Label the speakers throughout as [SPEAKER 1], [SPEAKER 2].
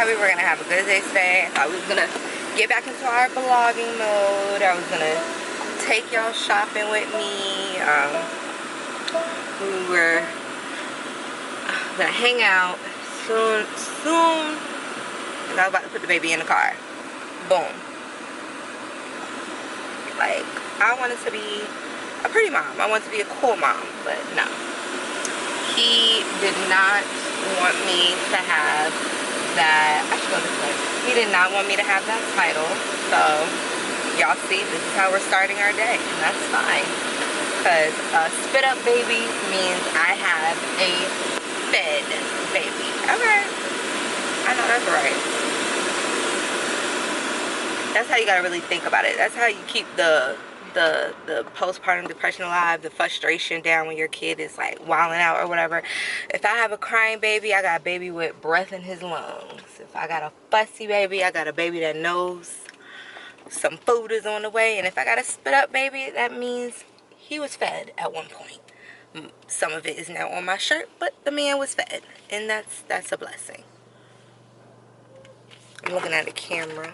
[SPEAKER 1] thought we were gonna have a good day today. I thought we was gonna get back into our vlogging mode. I was gonna take y'all shopping with me. We were gonna hang out soon. And I was about to put the baby in the car. Boom. Like, I wanted to be a pretty mom. I wanted to be a cool mom, but no. He did not want me to have that. I should go this way. He did not want me to have that title. So, y'all see, this is how we're starting our day. And that's fine. Because a spit up baby means I have a fed baby. Okay. I know that's right. That's how you gotta really think about it. That's how you keep the postpartum depression alive, the frustration down when your kid is like wilding out or whatever. If I have a crying baby, I got a baby with breath in his lungs. If I got a fussy baby, I got a baby that knows some food is on the way. And if I got a spit up baby, that means he was fed at one point. Some of it is now on my shirt, but the man was fed, and that's a blessing. I'm looking at the camera.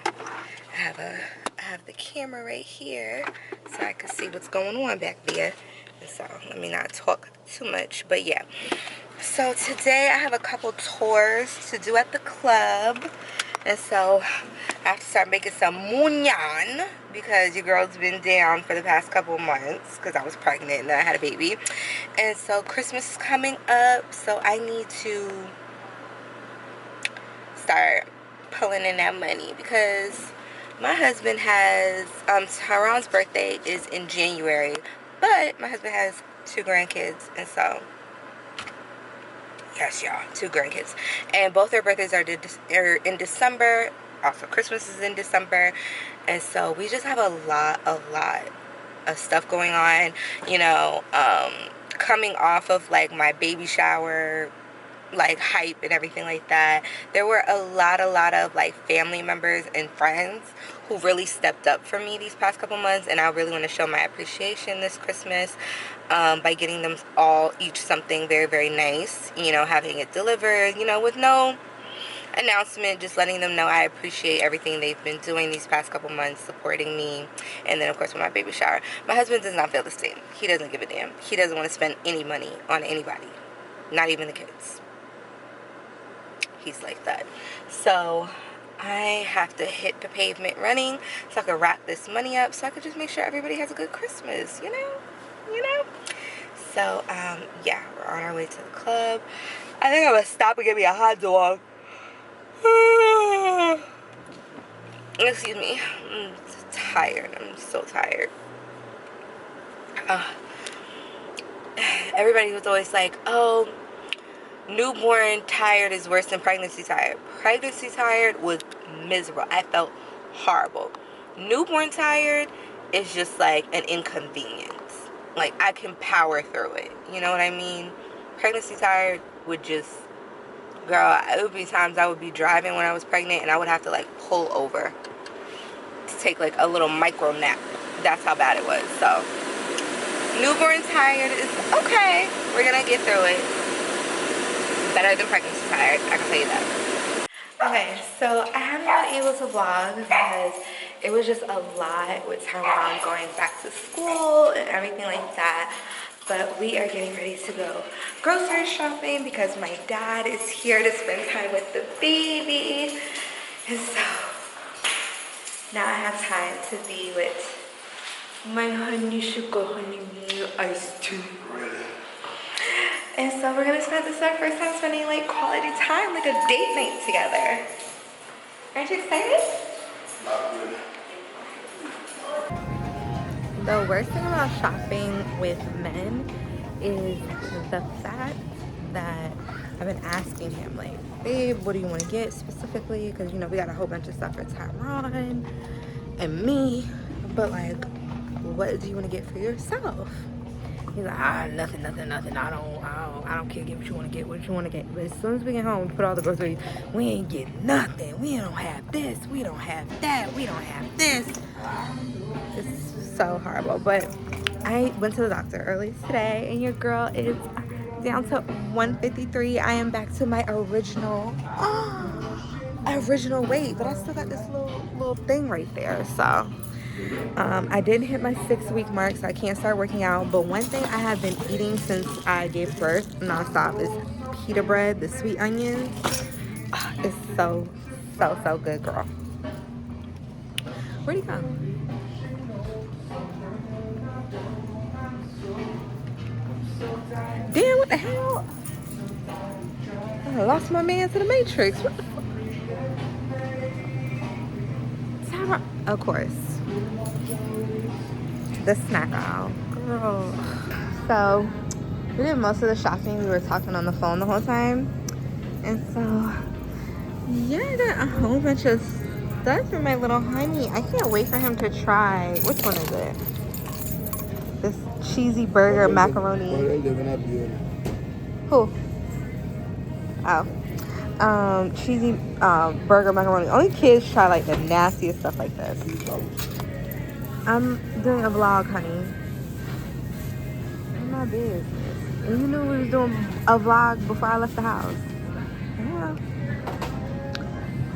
[SPEAKER 1] I have the camera right here so I can see what's going on back there. And so let me not talk too much, but yeah. So today I have a couple tours to do at the club. And so I have to start making some munyan because your girl's been down for the past couple of months because I was pregnant and then I had a baby. And so Christmas is coming up, so I need to start pulling in that money because my husband has, Tyron's birthday is in January, but my husband has 2 grandkids, and so, yes, y'all, 2 grandkids. And both their birthdays are in December. Also, Christmas is in December. And so we just have a lot of stuff going on, you know, coming off of, like, my baby shower, like, hype and everything like that. There were a lot of like family members and friends who really stepped up for me these past couple months, and I really want to show my appreciation this Christmas by getting them all each something very, very nice, you know, having it delivered, you know, with no announcement, just letting them know I appreciate everything they've been doing these past couple months, supporting me. And then of course with my baby shower, my husband does not feel the same. He doesn't give a damn. He doesn't want to spend any money on anybody, not even the kids. He's like that. So I have to hit the pavement running so I can wrap this money up so I can just make sure everybody has a good Christmas, you know. So yeah, we're on our way to the club. I think I'm gonna stop and get me a hot dog. Excuse me. I'm tired. I'm so tired. Everybody was always like, oh, newborn tired is worse than pregnancy tired. Pregnancy tired was miserable. I felt horrible. Newborn tired is just like an inconvenience. Like, I can power through it. You know what I mean? Pregnancy tired would just, girl, it would be times I would be driving when I was pregnant and I would have to like pull over to take like a little micro nap. That's how bad it was. So newborn tired is okay. We're gonna get through it. Better than pregnancy tired, I can tell you that. Okay, so I haven't been able to vlog because it was just a lot with Tyrone going back to school and everything like that. But we are getting ready to go grocery shopping because my dad is here to spend time with the baby. And so now I have time to be with my honey sugar honey meal iced tea. And so we're gonna spend, this is our first time spending like quality time, like a date night together. Aren't you excited?
[SPEAKER 2] Not really.
[SPEAKER 1] The worst thing about shopping with men is the fact that I've been asking him, like, babe, what do you want to get specifically? Because, you know, we got a whole bunch of stuff for Tyron and me, but like, what do you want to get for yourself? He's like, nothing. I don't care. Get what you want to get. But as soon as we get home, we put all the groceries. We ain't get nothing. We don't have this. We don't have that. We don't have this. It's so horrible. But I went to the doctor early today, and your girl is down to 153. I am back to my original original weight, but I still got this little thing right there. So I didn't hit my 6-week mark, so I can't start working out. But one thing I have been eating since I gave birth nonstop is pita bread, the sweet onions. It's so good, girl. Where'd he go? Damn, what the hell? I lost my man to the Matrix. What the fuck? Of course. The snack aisle. Girl. So, we did most of the shopping. We were talking on the phone the whole time. And so, yeah, I got a whole bunch of stuff for my little honey. I can't wait for him to try. Which one is it? This cheesy burger macaroni. Who? Oh. Cheesy burger macaroni. Only kids try like the nastiest stuff like this. I'm doing a vlog, honey. I'm not big. And you knew we was doing a vlog before I left the house. Yeah.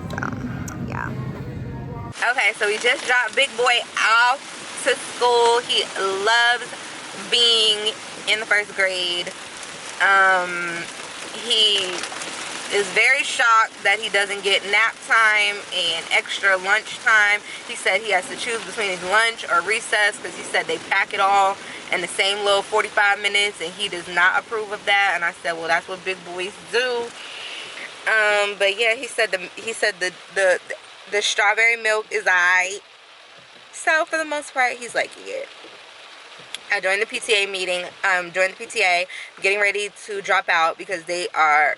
[SPEAKER 1] So, yeah. Okay, so we just dropped big boy off to school. He loves being in the 1st grade. He is very shocked that he doesn't get nap time and extra lunch time. He said he has to choose between his lunch or recess because he said they pack it all in the same little 45 minutes and he does not approve of that. And I said, well, that's what big boys do. But yeah, he said the strawberry milk is alright. So for the most part, he's liking it. I joined the PTA meeting. Joined the PTA, getting ready to drop out because they are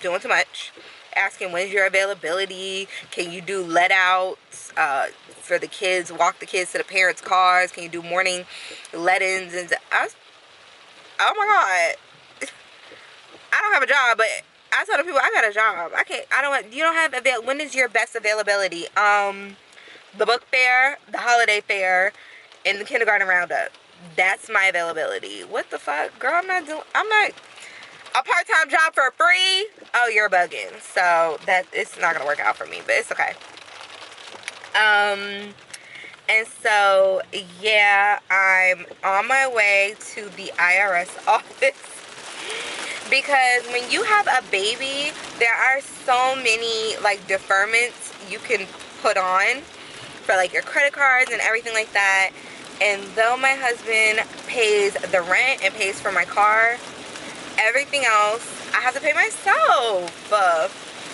[SPEAKER 1] doing too much. Asking when's your availability? Can you do let outs for the kids? Walk the kids to the parents' cars? Can you do morning let-ins? And oh my god, I don't have a job, but I tell the people I got a job. You don't have when is your best availability? The book fair, the holiday fair, and the kindergarten roundup. That's my availability. What the fuck, girl? I'm not a part-time job for free. Oh, you're bugging. So that it's not gonna work out for me, but it's okay. And so yeah, I'm on my way to the IRS office because when you have a baby, there are so many like deferments you can put on for like your credit cards and everything like that. And though my husband pays the rent and pays for my car, everything else I have to pay myself.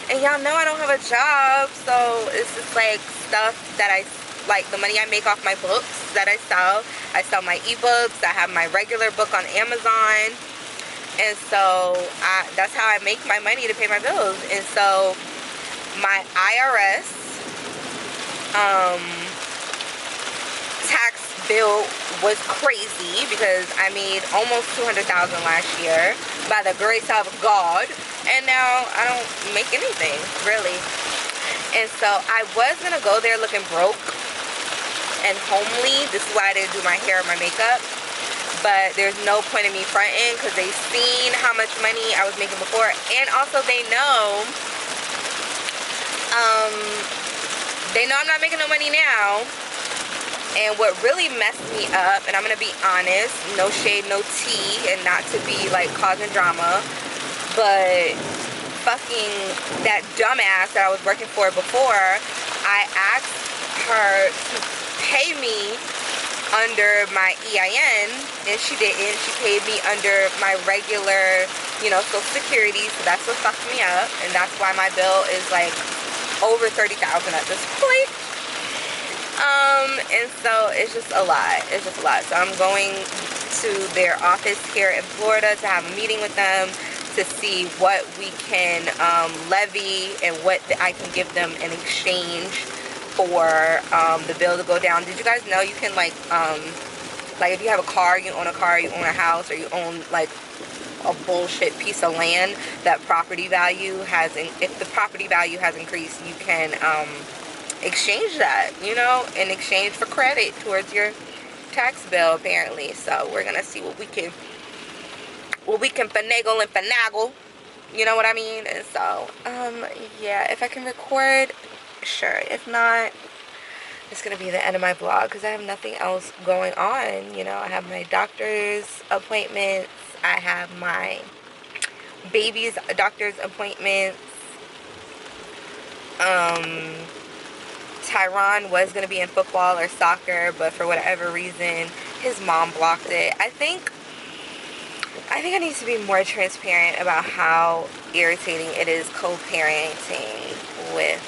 [SPEAKER 1] And y'all know I don't have a job, so it's just like stuff that I like, the money I make off my books that I sell my ebooks. I have my regular book on Amazon, and so that's how I make my money to pay my bills. And so my IRS tax bill was crazy because I made almost $200,000 last year by the grace of God, and now I don't make anything really. And so I was gonna go there looking broke and homely. This is why I didn't do my hair or my makeup, but there's no point in me fronting because they seen how much money I was making before, and also they know I'm not making no money now. And what really messed me up, and I'm gonna be honest, no shade, no tea, and not to be like causing drama, but fucking that dumbass that I was working for before, I asked her to pay me under my EIN, and she didn't. She paid me under my regular, Social Security, so that's what fucked me up, and that's why my bill is like over $30,000 at this point. And so it's just a lot. It's just a lot. So I'm going to their office here in Florida to have a meeting with them to see what we can levy and what I can give them in exchange for the bill to go down. Did you guys know you can like if you have a car, you own a car, you own a house, or you own like a bullshit piece of land, that property value has, if the property value has increased, you can exchange that, in exchange for credit towards your tax bill, apparently. So we're gonna see what we can finagle and finagle You know what I mean? And so, yeah, if I can record, sure. If not, it's gonna be the end of my vlog because I have nothing else going on. You know, I have my doctor's appointments, I have my baby's doctor's appointments. Tyron was gonna be in football or soccer, but for whatever reason, his mom blocked it. I think I need to be more transparent about how irritating it is co-parenting with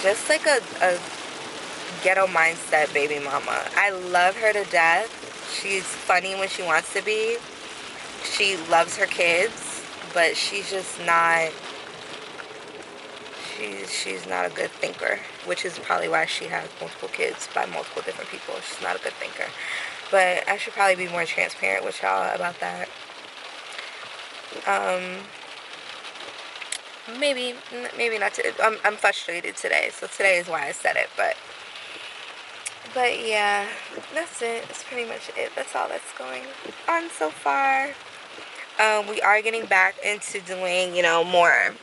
[SPEAKER 1] just like a ghetto mindset baby mama. I love her to death. She's funny when she wants to be. She loves her kids, but she's just not, she's not a good thinker, which is probably why she has multiple kids by multiple different people. She's not a good thinker. But I should probably be more transparent with y'all about that. Maybe not today. I'm frustrated today, so today is why I said it. But yeah, that's it. That's pretty much it. That's all that's going on so far. We are getting back into doing, you know, more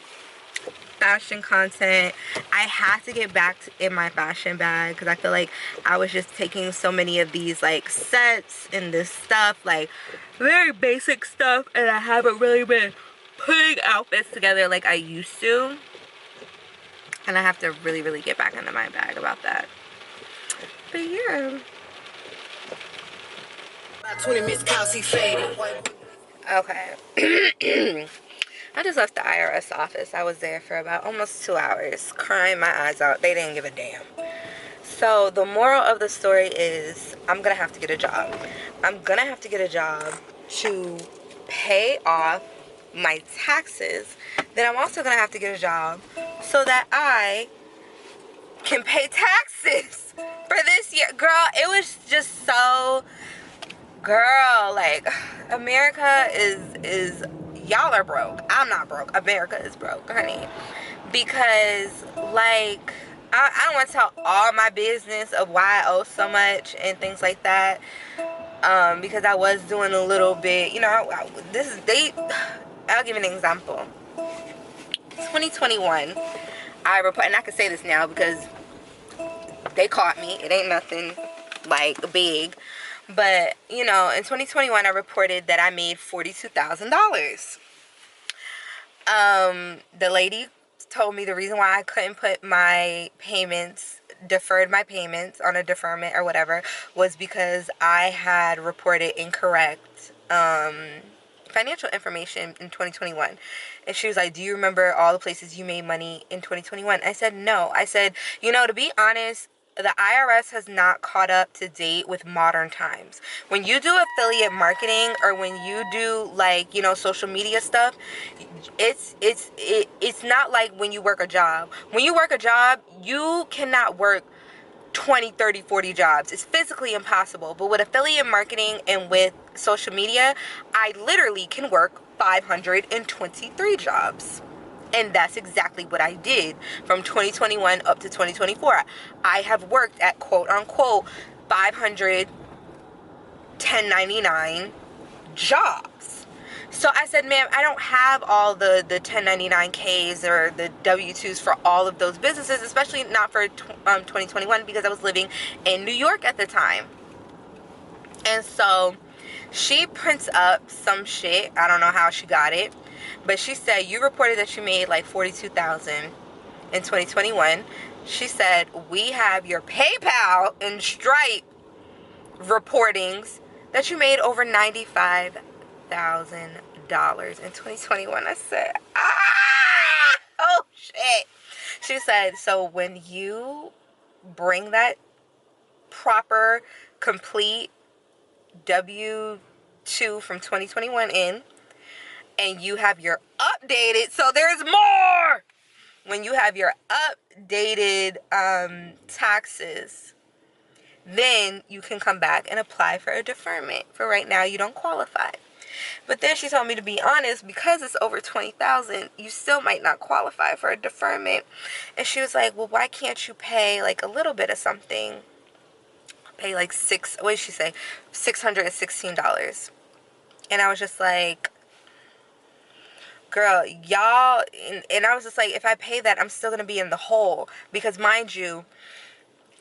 [SPEAKER 1] fashion content. I have to get back in my fashion bag because I feel like I was just taking so many of these like sets and this stuff, like very basic stuff, and I haven't really been putting outfits together like I used to. And I have to really get back into my bag about that. But yeah. 20 minutes he faded. Okay. I just left the IRS office. I was there for about almost 2 hours, crying my eyes out. They didn't give a damn. So the moral of the story is I'm gonna have to get a job. I'm gonna have to get a job to pay off my taxes. Then I'm also gonna have to get a job so that I can pay taxes for this year. Girl, it was just so, girl, like, America is y'all are broke. I'm not broke. America is broke, honey. Because, like, I don't want to tell all my business of why I owe so much and things like that. Because I was doing a little bit, you know, I'll give an example. 2021, and I can say this now because they caught me. It ain't nothing like big. But, you know, in 2021, I reported that I made $42,000. The lady told me the reason why I couldn't put my payments, deferred my payments on a deferment or whatever, was because I had reported incorrect financial information in 2021. And she was like, do you remember all the places you made money in 2021? I said, no. I said, you know, to be honest, the IRS has not caught up to date with modern times. When you do affiliate marketing or when you do, like, you know, social media stuff, it's not like when you work a job. When you work a job, you cannot work 20, 30, 40 jobs. It's physically impossible. But with affiliate marketing and with social media, I literally can work 523 jobs. And that's exactly what I did from 2021 up to 2024. I have worked at quote unquote 500 1099 jobs. So I said, ma'am, I don't have all the 1099Ks or the W-2s for all of those businesses, especially not for 2021 because I was living in New York at the time. And so she prints up some shit. I don't know how she got it. But she said, you reported that you made like $42,000 in 2021. She said, we have your PayPal and Stripe reportings that you made over $95,000 in 2021. I said, oh shit. She said, so when you bring that proper, complete W-2 from 2021 in, and you have your updated, so there's more! When you have your updated taxes, then you can come back and apply for a deferment. For right now, you don't qualify. But then she told me to be honest, because it's over $20,000, you still might not qualify for a deferment. And she was like, well, why can't you pay like a little bit of something? Pay like $616. And I was just like, girl, y'all, and I was just like, if I pay that, I'm still gonna be in the hole, because mind you,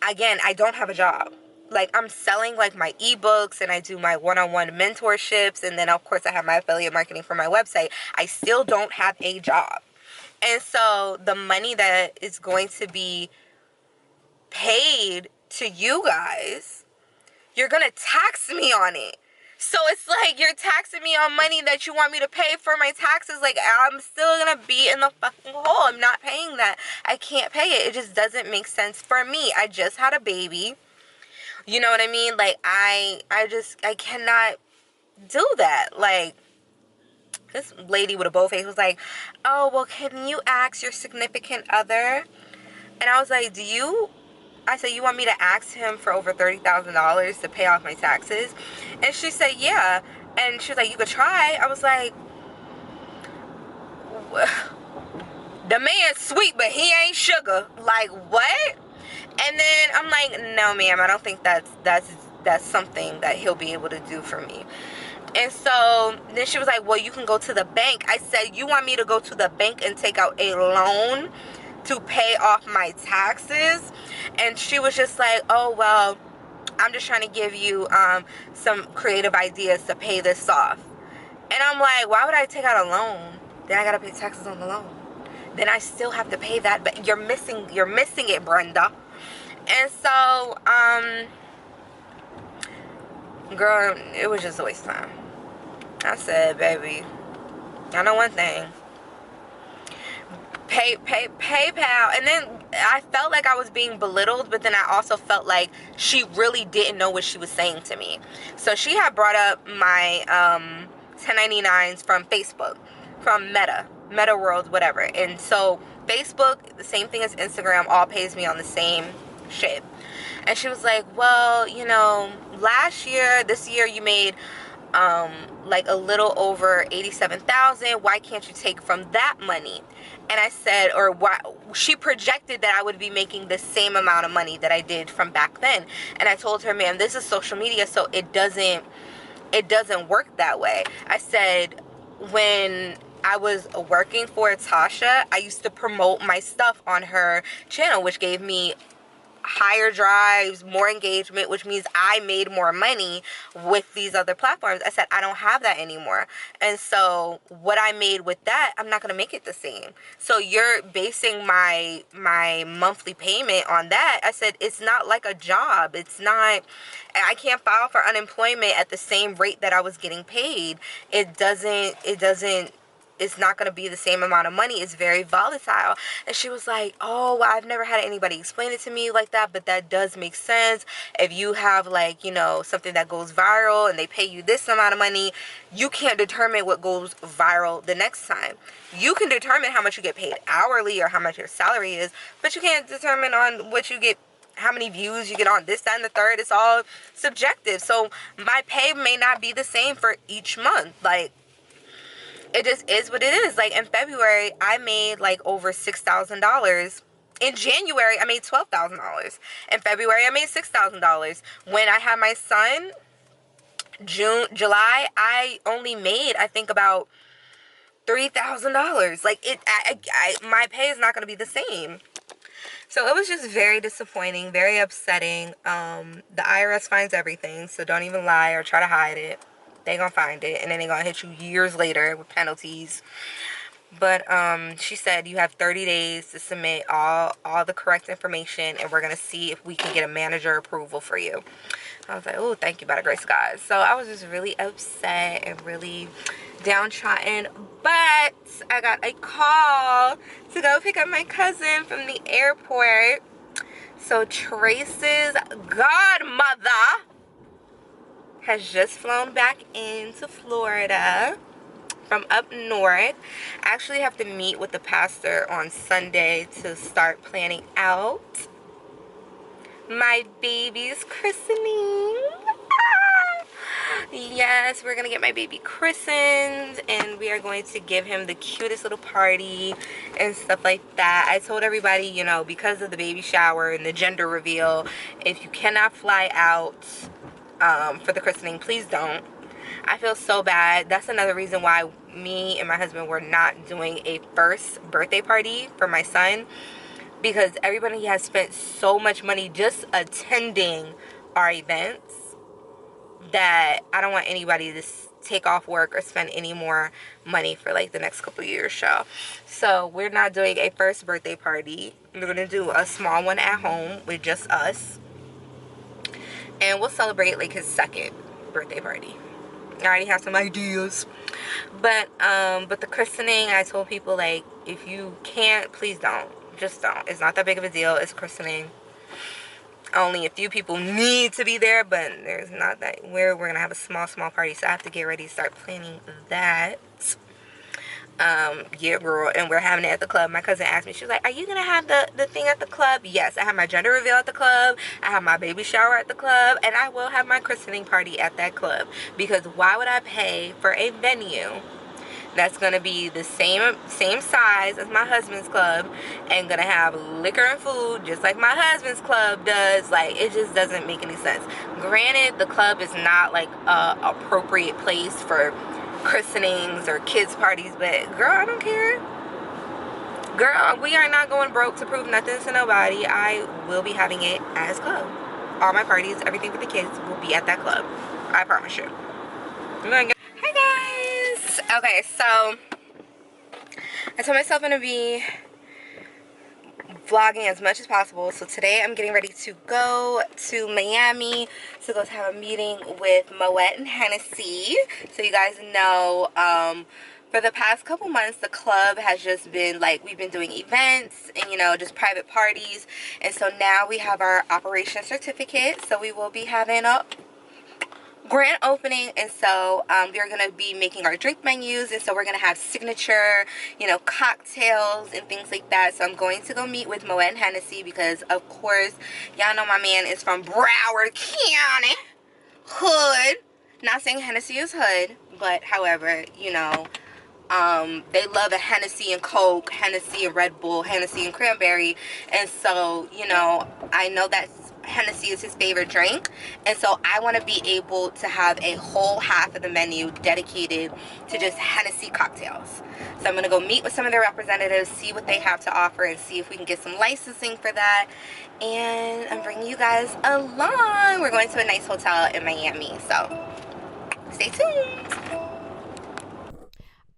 [SPEAKER 1] again, I don't have a job. Like, I'm selling like my ebooks, and I do my one-on-one mentorships, and then of course I have my affiliate marketing for my website. I still don't have a job. And so the money that is going to be paid to you guys, you're gonna tax me on it. So it's like, you're taxing me on money that you want me to pay for my taxes. Like, I'm still gonna be in the fucking hole. I'm not paying that. I can't pay it. It just doesn't make sense for me. I just had a baby. You know what I mean? Like, I cannot do that. Like, this lady with a bow face was like, oh, well, can you ask your significant other? And I was like, I said, you want me to ask him for over $30,000 to pay off my taxes? And she said, yeah. And she was like, you could try. I was like, the man's sweet, but he ain't sugar. Like, what? And then I'm like, no, ma'am, I don't think that's something that he'll be able to do for me. And so then she was like, well, you can go to the bank. I said, you want me to go to the bank and take out a loan to pay off my taxes? And she was just like, oh, well, I'm just trying to give you some creative ideas to pay this off. And I'm like, why would I take out a loan? Then I gotta pay taxes on the loan. Then I still have to pay that. But you're missing it, Brenda. And so, girl, it was just a waste of time. I said, baby, I know one thing. PayPal. And then I felt like I was being belittled, but then I also felt like she really didn't know what she was saying to me. So she had brought up my 1099s from Facebook, from Meta World, whatever. And so Facebook, the same thing as Instagram, all pays me on the same shit. And she was like, well, you know, this year you made like a little over 87,000. Why can't you take from that money? And I said, or why? She projected that I would be making the same amount of money that I did from back then. And I told her, ma'am, this is social media, so it doesn't work that way. I said, when I was working for Tasha, I used to promote my stuff on her channel, which gave me higher drives, more engagement, which means I made more money with these other platforms. I said, I don't have that anymore. And so what I made with that, I'm not going to make it the same. So you're basing my monthly payment on that. I said, it's not like a job. It's not, I can't file for unemployment at the same rate that I was getting paid. It's not going to be the same amount of money. It's very volatile. And she was like, oh, well, I've never had anybody explain it to me like that, but that does make sense. If you have, like, you know, something that goes viral and they pay you this amount of money, you can't determine what goes viral the next time. You can determine how much you get paid hourly or how much your salary is, but you can't determine on what you get, how many views you get on this, that, and the third. It's all subjective. So my pay may not be the same for each month. Like, it just is what it is. Like, in February, I made like over $6,000. In January, I made $12,000. In February, I made $6,000. When I had my son, July, I only made, I think, about $3,000. Like, my pay is not going to be the same. So it was just very disappointing, very upsetting. The IRS finds everything, so don't even lie or try to hide it. They gonna find it, and then they gonna hit you years later with penalties. But she said you have 30 days to submit all the correct information, and we're gonna see if we can get a manager approval for you. I was like, oh, thank you, by the grace of God. So I was just really upset and really downtrodden. But I got a call to go pick up my cousin from the airport. So Trace's godmother has just flown back into Florida from up north. I actually have to meet with the pastor on Sunday to start planning out my baby's christening. Yes, we're gonna get my baby christened, and we are going to give him the cutest little party and stuff like that. I told everybody, you know, because of the baby shower and the gender reveal, if you cannot fly out for the christening, please don't. I feel so bad. That's another reason why me and my husband were not doing a first birthday party for my son, because everybody has spent so much money just attending our events that I don't want anybody to take off work or spend any more money for like the next couple of years, y'all. So we're not doing a first birthday party. We're gonna do a small one at home with just us, and we'll celebrate like his second birthday party. I already have some ideas, but the christening, I told people, like, if you can't, please don't. Just don't. It's not that big of a deal. It's christening. Only a few people need to be there, but there's not that. We're gonna have a small party, so I have to get ready to start planning that. Yeah, girl, and we're having it at the club. My cousin asked me, she was like, are you gonna have the thing at the club? Yes, I have my gender reveal at the club, I have my baby shower at the club, and I will have my christening party at that club, because why would I pay for a venue that's gonna be the same size as my husband's club and gonna have liquor and food just like my husband's club does? Like, it just doesn't make any sense. Granted, the club is not like a appropriate place for christenings or kids parties, but girl, I don't care. Girl, we are not going broke to prove nothing to nobody. I will be having it at his club. All my parties, everything with the kids will be at that club. I promise you. Hi guys. Okay, so I told myself I'm gonna be vlogging as much as possible. So today I'm getting ready to go to Miami to go to have a meeting with Moet and Hennessy. So you guys know, for the past couple months, the club has just been like, we've been doing events and, you know, just private parties. And so now we have our operation certificate. So we will be having a grand opening, and so we're gonna be making our drink menus, and so we're gonna have signature, you know, cocktails and things like that. So I'm going to go meet with Moet and Hennessy because, of course, y'all know my man is from Broward County, hood. Not saying Hennessy is hood, but however, you know, they love a Hennessy and Coke, Hennessy and Red Bull, Hennessy and cranberry, and so, you know, I know that Hennessy is his favorite drink, and so I want to be able to have a whole half of the menu dedicated to just Hennessy cocktails. So I'm going to go meet with some of their representatives, see what they have to offer, and see if we can get some licensing for that. And I'm bringing you guys along. We're going to a nice hotel in Miami, so stay tuned.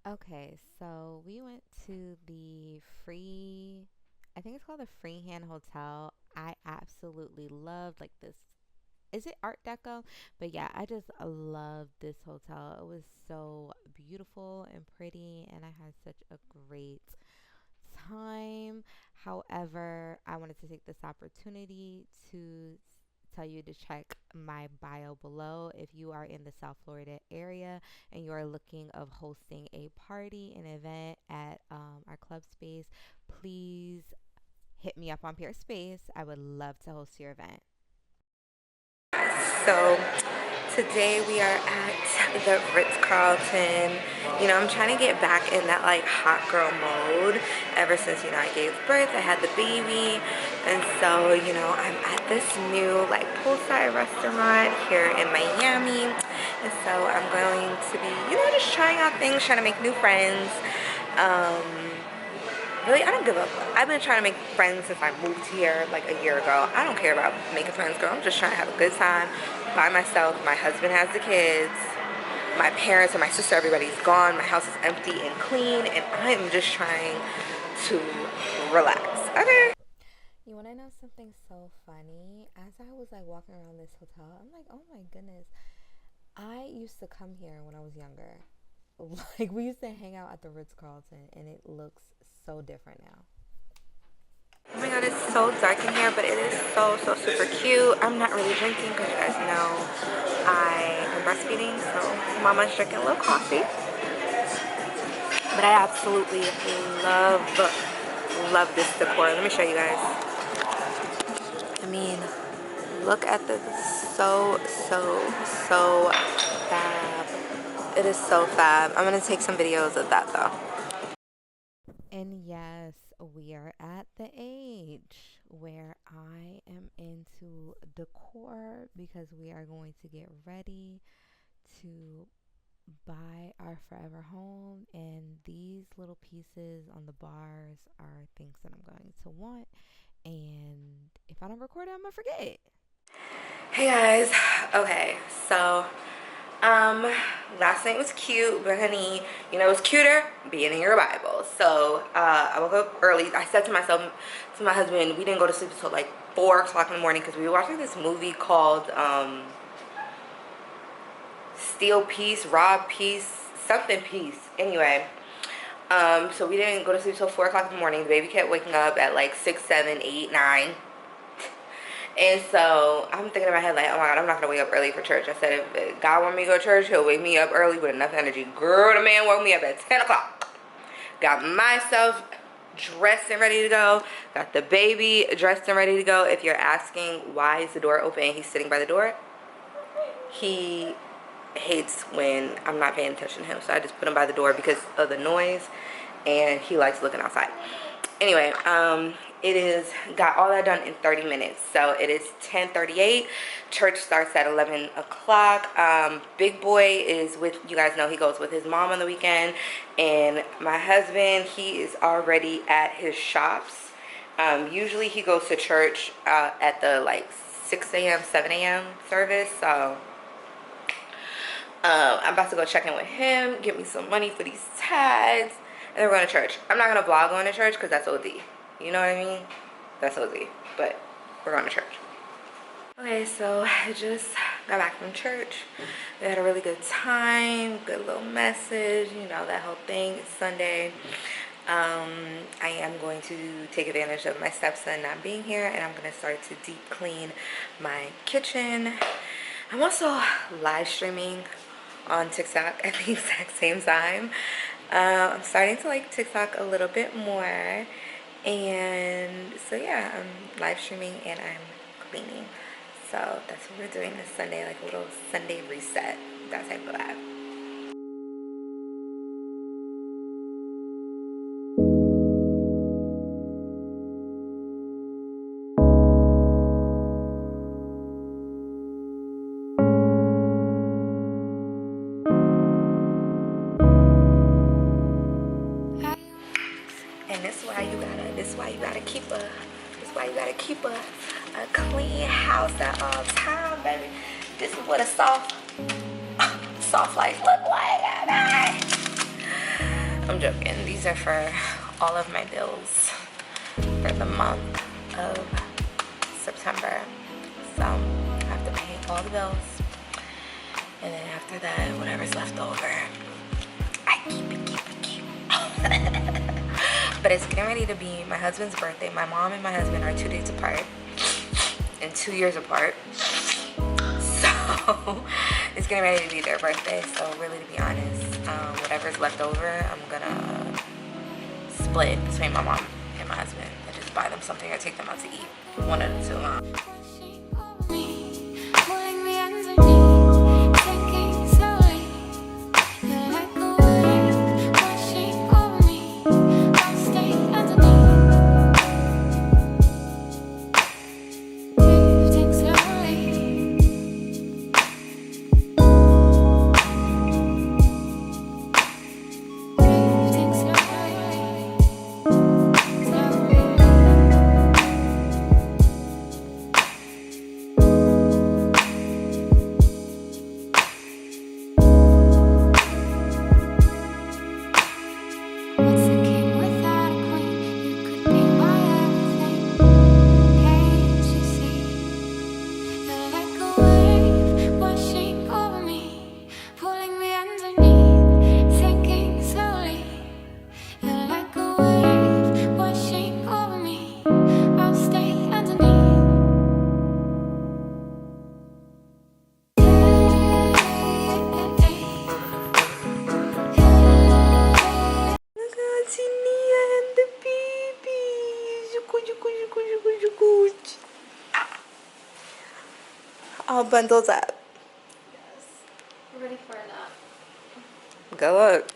[SPEAKER 1] Okay, so we went to the I think it's called the Freehand Hotel. I absolutely loved like this. Is it Art Deco? But yeah, I just loved this hotel. It was so beautiful and pretty, and I had such a great time. However, I wanted to take this opportunity to tell you to check my bio below if you are in the South Florida area and you are looking of hosting a party, an event at our club space. Please hit me up on Peer Space. I would love to host your event. So today we are at the Ritz-Carlton. You know, I'm trying to get back in that like hot girl mode. Ever since, you know, I gave birth, I had the baby, and so, you know, I'm at this new like poolside restaurant here in Miami, and so I'm going to be, you know, just trying out things, trying to make new friends. Really, I don't give up. I've been trying to make friends since I moved here like a year ago. I don't care about making friends, girl. I'm just trying to have a good time by myself. My husband has the kids. My parents and my sister, everybody's gone. My house is empty and clean, and I'm just trying to relax. Okay. You want to know something so funny? As I was like walking around this hotel, I'm like, oh my goodness. I used to come here when I was younger. Like, we used to hang out at the Ritz-Carlton, and it looks so different now. Oh my god, it's so dark in here, but it is so super cute. I'm not really drinking because you guys know I am breastfeeding, so mama's drinking a little coffee. But I absolutely love this decor. Let me show you guys. I mean, look at this. So fab. It is so fab. I'm gonna take some videos of that though. And yes, we are at the age where I am into decor because we are going to get ready
[SPEAKER 2] to buy our forever home, and these little pieces on the bars are things that I'm going to want, and if I don't record it, I'm gonna forget.
[SPEAKER 1] Hey guys, okay, so last night was cute, but honey, you know what's cuter? Being in your Bible. So I woke up early. I said to myself, to my husband, we didn't go to sleep until like 4 o'clock in the morning because we were watching this movie called Steal Peace, Rob Peace, something Peace. Anyway, so we didn't go to sleep till 4 o'clock in the morning. The baby kept waking up at like 6, 7, 8, 9. And so I'm thinking in my head like, oh my God, I'm not gonna wake up early for church. I said, if God want me to go to church, he'll wake me up early with enough energy. Girl, the man woke me up at 10 o'clock. Got myself dressed and ready to go. Got the baby dressed and ready to go. If you're asking why is the door open and he's sitting by the door, he hates when I'm not paying attention to him. So I just put him by the door because of the noise, and he likes looking outside. Anyway, it is got all that done in 30 minutes. So it is 10:38. Church starts at 11 o'clock. Big boy is with, you guys know he goes with his mom on the weekend, and my husband, he is already at his shops. Usually he goes to church at the like 6 a.m., 7 a.m. service. So I'm about to go check in with him, get me some money for these tags, and then we're going to church. I'm not going to vlog going to church because that's OD. You know what I mean? That's OD. But we're going to church. Okay, so I just got back from church. We had a really good time, good little message, you know, that whole thing. It's Sunday. I am going to take advantage of my stepson not being here, and I'm going to start to deep clean my kitchen. I'm also live streaming on TikTok at the exact same time. I'm starting to like TikTok a little bit more, and so yeah, I'm live streaming and I'm cleaning. So that's what we're doing this Sunday, like a little Sunday reset, that type of vibe. And this is why you gotta keep a clean house at all time, baby. This is what a soft life look like. I'm joking. These are for all of my bills for the month of September. So I have to pay all the bills, and then after that, whatever's left over, I keep it. But it's getting ready to be my husband's birthday. My mom and my husband are 2 days apart and 2 years apart. So it's getting ready to be their birthday. So really, to be honest, whatever's left over, I'm gonna split between my mom and my husband and just buy them something or take them out to eat. One of the two. All bundled up.
[SPEAKER 2] Yes. We're ready for a nap.
[SPEAKER 1] Go up.